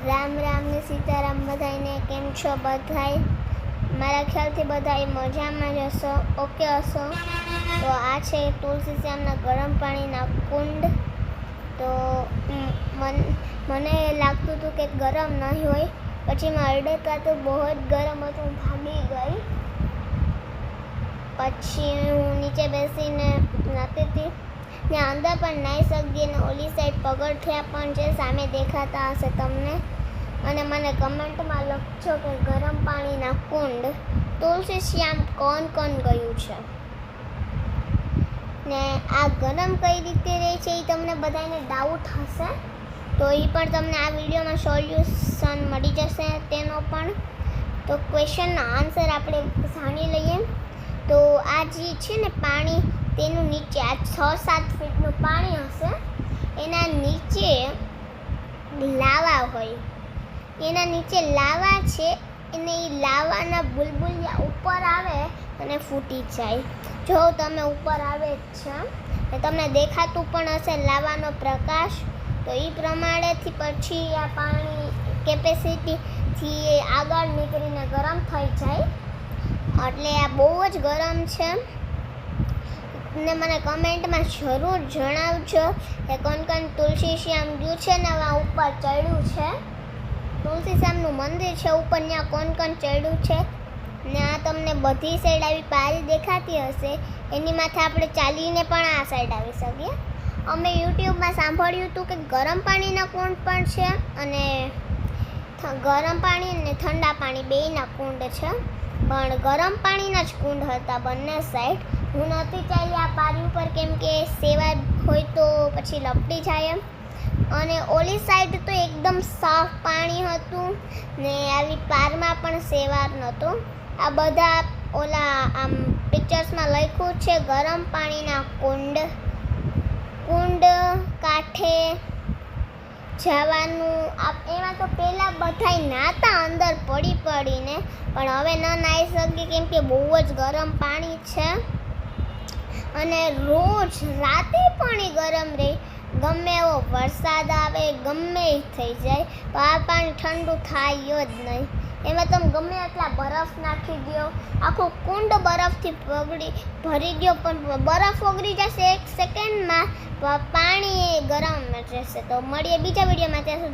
રામ રામ ને સીતારામ બધાને. કેમ છો બધાય? મારા ખ્યાલથી બધાય મજામાં જ હશો, ઓકે હશો. તો આ છે તુલસી શ્યામના ગરમ પાણીના કુંડ. તો મને લાગતું હતું કે ગરમ નહીં હોય, પછી મેં અડેકા તો બહુ જ ગરમ હતું, હું ભાગી ગઈ. પછી હું નીચે બેસીને નાતી હતી. ત્યાં અંદર પણ નાહી શકીએ ને ઓલી સાઈડ પગથિયા પણ છે, સામે દેખાતા હશે તમને. અને મને કમેન્ટમાં લખજો કે ગરમ પાણીના કુંડ તુલસી શ્યામ કોણ કોણ ગયું છે, ને આ ગરમ કઈ રીતે રહે છે એ તમને બધાને ડાઉટ હશે. તો એ પણ તમને આ વિડીયોમાં સોલ્યુશન મળી જશે તેનો પણ. તો ક્વેશ્ચનનો આન્સર આપણે જાણી લઈએ. તો આ જે છે ને પાણી, તેનું નીચે આ 6-7 ફીટનું પાણી હશે, એના નીચે લાવા હોય. એના નીચે લાવા છે અને એ લાવાના બુલબુલિયા ઉપર આવે અને ફૂટી જાય. જો તમે ઉપર આવે જ છે ને તમને દેખાતું પણ હશે લાવાનો પ્રકાશ. તો એ પ્રમાણેથી પછી આ પાણી કેપેસિટીથી આગળ નીકળીને ગરમ થઈ જાય. એટલે આ બહુ જ ગરમ છે. ને મને કમેન્ટમાં જરૂર જણાવજો કે કોણ કોણ તુલસી શ્યામ ગયું છે ને આ ઉપર ચડ્યું છે. તુલસી શ્યામનું મંદિર છે ઉપર, ત્યાં કોણ કોણ ચડ્યું છે. ને આ તમને બધી સાઈડ આવી પારી દેખાતી હશે, એની માથે આપણે ચાલીને પણ આ સાઈડ આવી શકીએ. અમે યુટ્યુબમાં સાંભળ્યું હતું કે ગરમ પાણીના કુંડ પણ છે અને ગરમ પાણી અને ઠંડા પાણી બેયના કુંડ છે, પણ ગરમ પાણીના જ કુંડ હતા બંને સાઈડ. હું નહોતી ચાલી આ પારી ઉપર, કેમ કે સેવા હોય તો પછી લપટી જાય એમ. અને ઓલી સાઈડ તો એકદમ સાફ પાણી હતું ને આવી પારમાં પણ સેવાર નહોતો. આ બધા ઓલા આમ પિક્ચર્સમાં લખ્યું છે ગરમ પાણીના કુંડ કાંઠે જવાનું. એમાં તો પહેલાં બધાય નાતા અંદર પડીને, પણ હવે ન નાહી શકીએ કેમ કે બહુ જ ગરમ પાણી છે. અને રોજ રાતે પાણી ગરમ રહે, ગમે એવો વરસાદ આવે ગમે એ થઈ જાય તો આ પાણી ઠંડુ થાય જ નહીં. એમાં તમે ગમે એટલા બરફ નાખી દો, આખું કુંડ બરફથી ભરી દો પણ બરફ ઓગળી જશે 1 સેકન્ડમાં, પાણી ગરમ રહેશે. તો મળીએ બીજા વિડીયોમાં, ત્યાં સુધી